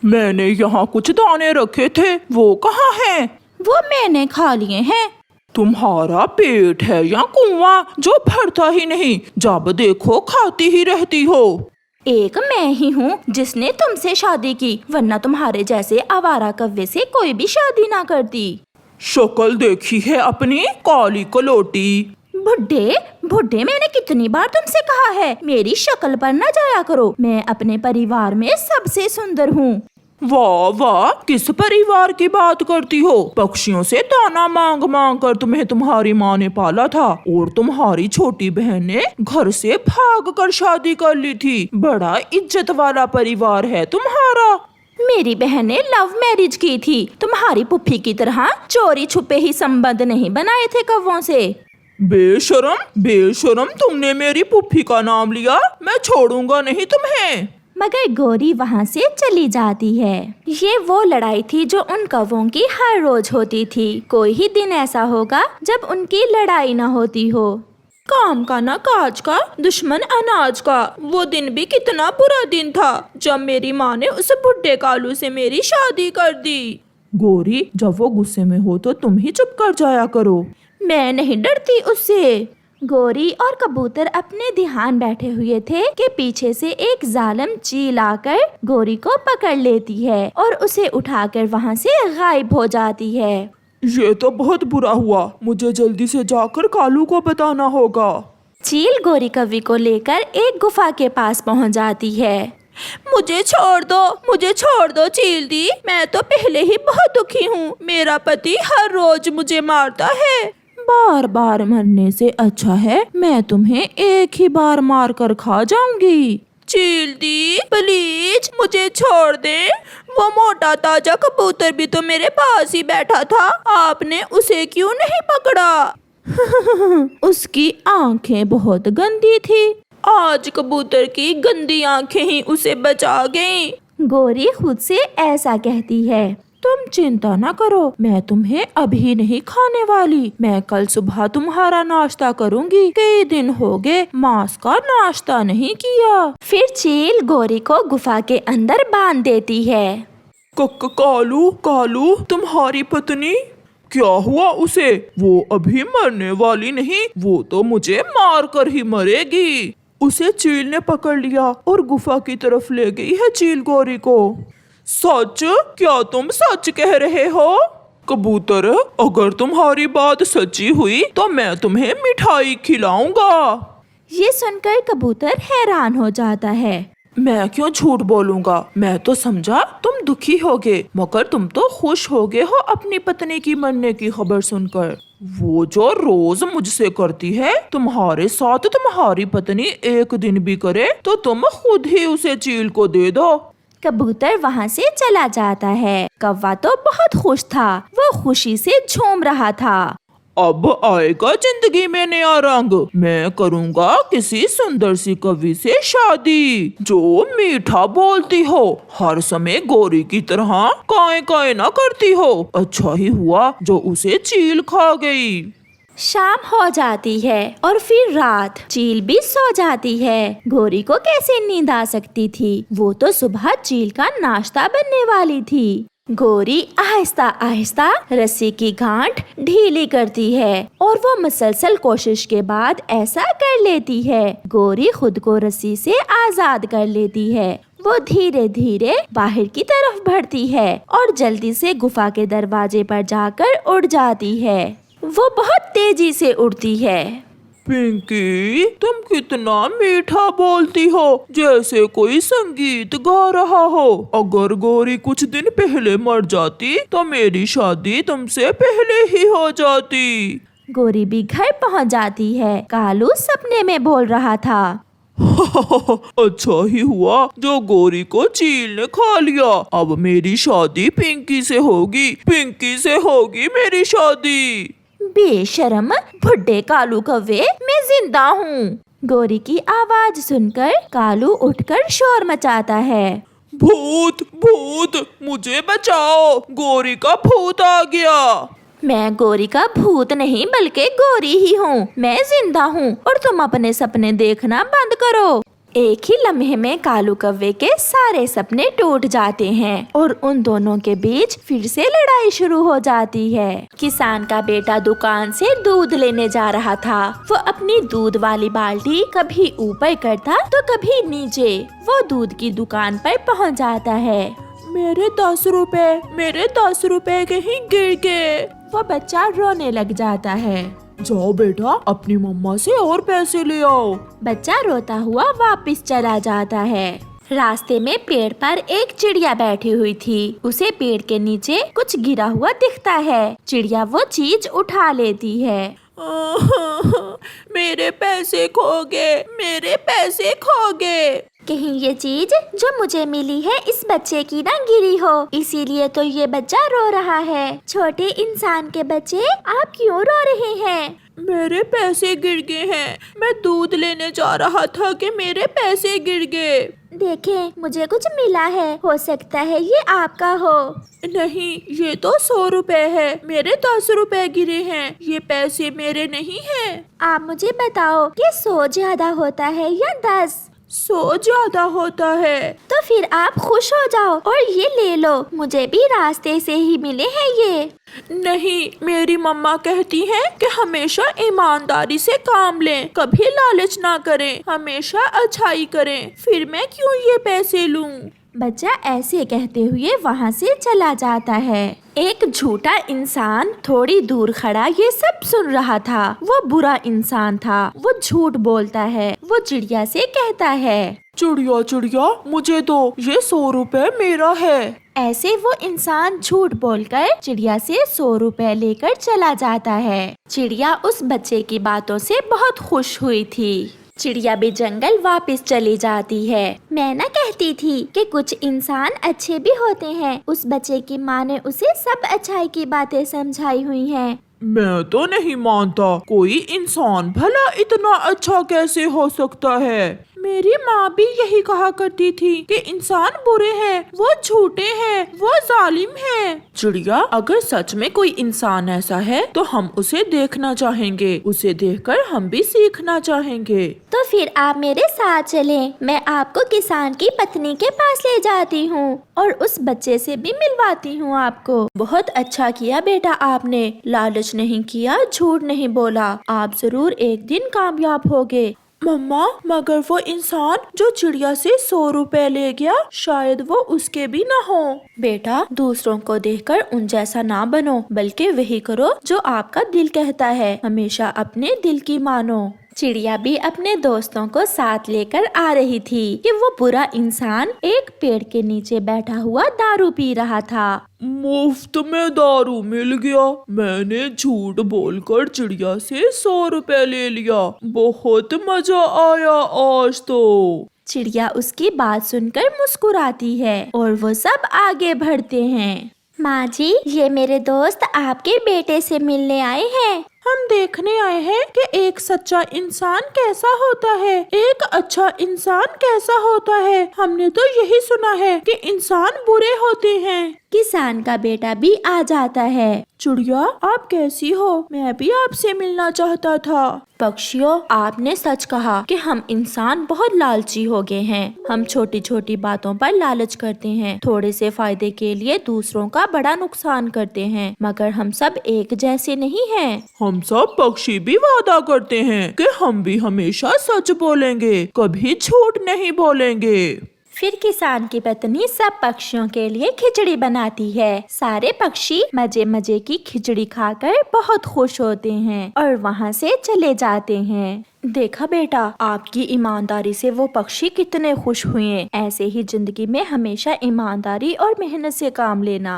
मैंने यहाँ कुछ दाने रखे थे, वो कहाँ हैं? वो मैंने खा लिए हैं। तुम्हारा पेट है या कुआं जो भरता ही नहीं, जब देखो खाती ही रहती हो। एक मैं ही हूँ जिसने तुमसे शादी की, वरना तुम्हारे जैसे आवारा कव्वे से कोई भी शादी ना करती। शक्ल देखी है अपनी, काली कलोटी। बुड्ढे बुड्ढे, मैंने कितनी बार तुमसे कहा है मेरी शक्ल पर न जाया करो। मैं अपने परिवार में सबसे सुंदर हूँ। वाह वाह, किस परिवार की बात करती हो? पक्षियों से दाना मांग मांग कर तुम्हें तुम्हारी माँ ने पाला था, और तुम्हारी छोटी बहन ने घर से भाग कर शादी कर ली थी। बड़ा इज्जत वाला परिवार है तुम्हारा। मेरी बहन ने लव मैरिज की थी, तुम्हारी पुप्पी की तरह चोरी छुपे ही संबंध नहीं बनाए थे कौवों से। बेशरम बेशरम, तुमने मेरी पुप्पी का नाम लिया, मैं छोड़ूंगा नहीं तुम्हें। मगर गोरी वहाँ से चली जाती है। ये वो लड़ाई थी जो उन कौवों की हर रोज होती थी। कोई ही दिन ऐसा होगा जब उनकी लड़ाई न होती हो। काम का ना काज का, दुश्मन अनाज का। वो दिन भी कितना बुरा दिन था जब मेरी माँ ने उस बुड्ढे कालू से मेरी शादी कर दी। गोरी, जब वो गुस्से में हो तो तुम ही चुप कर जाया करो। मैं नहीं डरती उससे। गोरी और कबूतर अपने ध्यान बैठे हुए थे कि पीछे से एक जालिम चील आकर गोरी को पकड़ लेती है और उसे उठाकर वहाँ से गायब हो जाती है। ये तो बहुत बुरा हुआ, मुझे जल्दी से जाकर कालू को बताना होगा। चील गोरी कव्वी को लेकर एक गुफा के पास पहुँच जाती है। मुझे छोड़ दो चील दी, मैं तो पहले ही बहुत दुखी हूँ। मेरा पति हर रोज मुझे मारता है। बार बार मरने से अच्छा है मैं तुम्हें एक ही बार मार कर खा जाऊंगी। चील दी प्लीज मुझे छोड़ दे। वो मोटा ताजा कबूतर भी तो मेरे पास ही बैठा था, आपने उसे क्यों नहीं पकड़ा? उसकी आंखें बहुत गंदी थी। आज कबूतर की गंदी आंखें ही उसे बचा गईं। गोरी खुद से ऐसा कहती है। तुम चिंता न करो, मैं तुम्हें अभी नहीं खाने वाली। मैं कल सुबह तुम्हारा नाश्ता करूंगी। कई दिन हो गए मांस का नाश्ता नहीं किया। फिर चील गोरी को गुफा के अंदर बांध देती है। कालू कालू, तुम्हारी पत्नी क्या हुआ उसे? वो अभी मरने वाली नहीं, वो तो मुझे मार कर ही मरेगी। उसे चील ने पकड़ लिया और गुफा की तरफ ले गई है चील गोरी को। सच? क्या तुम सच कह रहे हो? कबूतर, अगर तुम्हारी बात सच्ची हुई तो मैं तुम्हें मिठाई खिलाऊंगा। ये सुनकर कबूतर हैरान हो जाता है। मैं क्यों झूठ बोलूंगा, मैं तो समझा तुम दुखी होगे, मगर तुम तो खुश होगे हो अपनी पत्नी की मरने की खबर सुनकर। वो जो रोज मुझसे करती है, तुम्हारे साथ तुम्हारी पत्नी एक दिन भी करे तो तुम खुद ही उसे चील को दे दो। कबूतर वहाँ से चला जाता है। कौवा तो बहुत खुश था, वो खुशी से झूम रहा था। अब आएगा जिंदगी में नया रंग। मैं करूँगा किसी सुंदर सी कवि से शादी जो मीठा बोलती हो, हर समय गोरी की तरह काए काए ना करती हो। अच्छा ही हुआ जो उसे चील खा गई। शाम हो जाती है और फिर रात। चील भी सो जाती है। गोरी को कैसे नींद आ सकती थी? वो तो सुबह चील का नाश्ता बनने वाली थी। गोरी आहिस्ता आहिस्ता रस्सी की गांठ ढीली करती है और वो मुसलसल कोशिश के बाद ऐसा कर लेती है। गोरी खुद को रस्सी से आजाद कर लेती है। वो धीरे धीरे बाहर की तरफ बढ़ती है और जल्दी से गुफा के दरवाजे पर जाकर उड़ जाती है। वो बहुत तेजी से उड़ती है। पिंकी, तुम कितना मीठा बोलती हो, जैसे कोई संगीत गा रहा हो। अगर गोरी कुछ दिन पहले मर जाती तो मेरी शादी तुमसे पहले ही हो जाती। गोरी भी घर पहुंच जाती है। कालू सपने में बोल रहा था। अच्छा ही हुआ जो गोरी को चील ने खा लिया। अब मेरी शादी पिंकी से होगी, पिंकी से होगी मेरी शादी। बेशरम बुड्ढे कालू कव्वे, मैं जिंदा हूँ। गोरी की आवाज सुनकर कालू उठकर शोर मचाता है। भूत भूत, मुझे बचाओ, गोरी का भूत आ गया। मैं गोरी का भूत नहीं बल्कि गोरी ही हूँ। मैं जिंदा हूँ और तुम अपने सपने देखना बंद करो। एक ही लम्हे में कालू कौवे के सारे सपने टूट जाते हैं और उन दोनों के बीच फिर से लड़ाई शुरू हो जाती है। किसान का बेटा दुकान से दूध लेने जा रहा था। वो अपनी दूध वाली बाल्टी कभी ऊपर करता तो कभी नीचे। वो दूध की दुकान पर पहुंच जाता है। मेरे 10 रुपए कहीं गिर गए। वो बच्चा रोने लग जाता है। जाओ बेटा, अपनी मम्मा से और पैसे ले आओ। बच्चा रोता हुआ वापस चला जाता है। रास्ते में पेड़ पर एक चिड़िया बैठी हुई थी। उसे पेड़ के नीचे कुछ गिरा हुआ दिखता है। चिड़िया वो चीज उठा लेती है। मेरे पैसे खो गए। कहीं ये चीज जो मुझे मिली है इस बच्चे की ना गिरी हो, इसीलिए तो ये बच्चा रो रहा है। छोटे इंसान के बच्चे, आप क्यों रो रहे हैं? मेरे पैसे गिर गए हैं। मैं दूध लेने जा रहा था कि मेरे पैसे गिर गए। देखें, मुझे कुछ मिला है, हो सकता है ये आपका हो। नहीं, ये तो 100 रुपए है। मेरे 10 रुपए गिरे हैं। ये पैसे मेरे नहीं हैं। आप मुझे बताओ कि 100 ज्यादा होता है या 10? 100 ज्यादा होता है। तो फिर आप खुश हो जाओ और ये ले लो, मुझे भी रास्ते से ही मिले हैं ये। नहीं, मेरी मम्मा कहती है कि हमेशा ईमानदारी से काम लें, कभी लालच ना करें, हमेशा अच्छाई करें। फिर मैं क्यों ये पैसे लूं? बच्चा ऐसे कहते हुए वहाँ से चला जाता है। एक झूठा इंसान थोड़ी दूर खड़ा ये सब सुन रहा था। वो बुरा इंसान था। वो झूठ बोलता है। वो चिड़िया से कहता है, चिड़िया, मुझे दो, ये 100 रुपए मेरा है। ऐसे वो इंसान झूठ बोलकर चिड़िया से 100 रुपए लेकर चला जाता है। चिड़िया उस बच्चे की बातों से बहुत खुश हुई थी। चिड़िया भी जंगल वापस चली जाती है। मैं ना कहती थी कि कुछ इंसान अच्छे भी होते हैं। उस बच्चे की माँ ने उसे सब अच्छाई की बातें समझाई हुई हैं। मैं तो नहीं मानता, कोई इंसान भला इतना अच्छा कैसे हो सकता है। मेरी माँ भी यही कहा करती थी कि इंसान बुरे हैं, वो झूठे हैं, वो जालिम हैं। चिड़िया, अगर सच में कोई इंसान ऐसा है तो हम उसे देखना चाहेंगे। उसे देखकर हम भी सीखना चाहेंगे। तो फिर आप मेरे साथ चलें। मैं आपको किसान की पत्नी के पास ले जाती हूँ और उस बच्चे से भी मिलवाती हूँ आपको। बहुत अच्छा किया बेटा आपने, लालच नहीं किया, झूठ नहीं बोला। आप जरूर एक दिन कामयाब होगे। मम्मा, मगर वो इंसान जो चिड़िया से 100 रुपए ले गया, शायद वो उसके भी ना हो। बेटा, दूसरों को देखकर उन जैसा ना बनो, बल्कि वही करो जो आपका दिल कहता है। हमेशा अपने दिल की मानो। चिड़िया भी अपने दोस्तों को साथ लेकर आ रही थी कि वो बुरा इंसान एक पेड़ के नीचे बैठा हुआ दारू पी रहा था। मुफ्त में दारू मिल गया। मैंने झूठ बोलकर चिड़िया से 100 रुपए ले लिया। बहुत मजा आया आज तो। चिड़िया उसकी बात सुनकर मुस्कुराती है और वो सब आगे बढ़ते हैं। माँ जी, ये मेरे दोस्त आपके बेटे से मिलने आए हैं। हम देखने आए हैं कि एक सच्चा इंसान कैसा होता है, एक अच्छा इंसान कैसा होता है। हमने तो यही सुना है कि इंसान बुरे होते हैं। किसान का बेटा भी आ जाता है। चिड़िया, आप कैसी हो? मैं भी आपसे मिलना चाहता था। पक्षियों, आपने सच कहा कि हम इंसान बहुत लालची हो गए हैं। हम छोटी छोटी बातों पर लालच करते हैं, थोड़े से फायदे के लिए दूसरों का बड़ा नुकसान करते हैं। मगर हम सब एक जैसे नहीं हैं। हम सब पक्षी भी वादा करते हैं कि हम भी हमेशा सच बोलेंगे, कभी झूठ नहीं बोलेंगे। फिर किसान की पत्नी सब पक्षियों के लिए खिचड़ी बनाती है। सारे पक्षी मजे मजे की खिचड़ी खाकर बहुत खुश होते हैं और वहाँ से चले जाते हैं। देखा बेटा, आपकी ईमानदारी से वो पक्षी कितने खुश हुए। ऐसे ही जिंदगी में हमेशा ईमानदारी और मेहनत से काम लेना।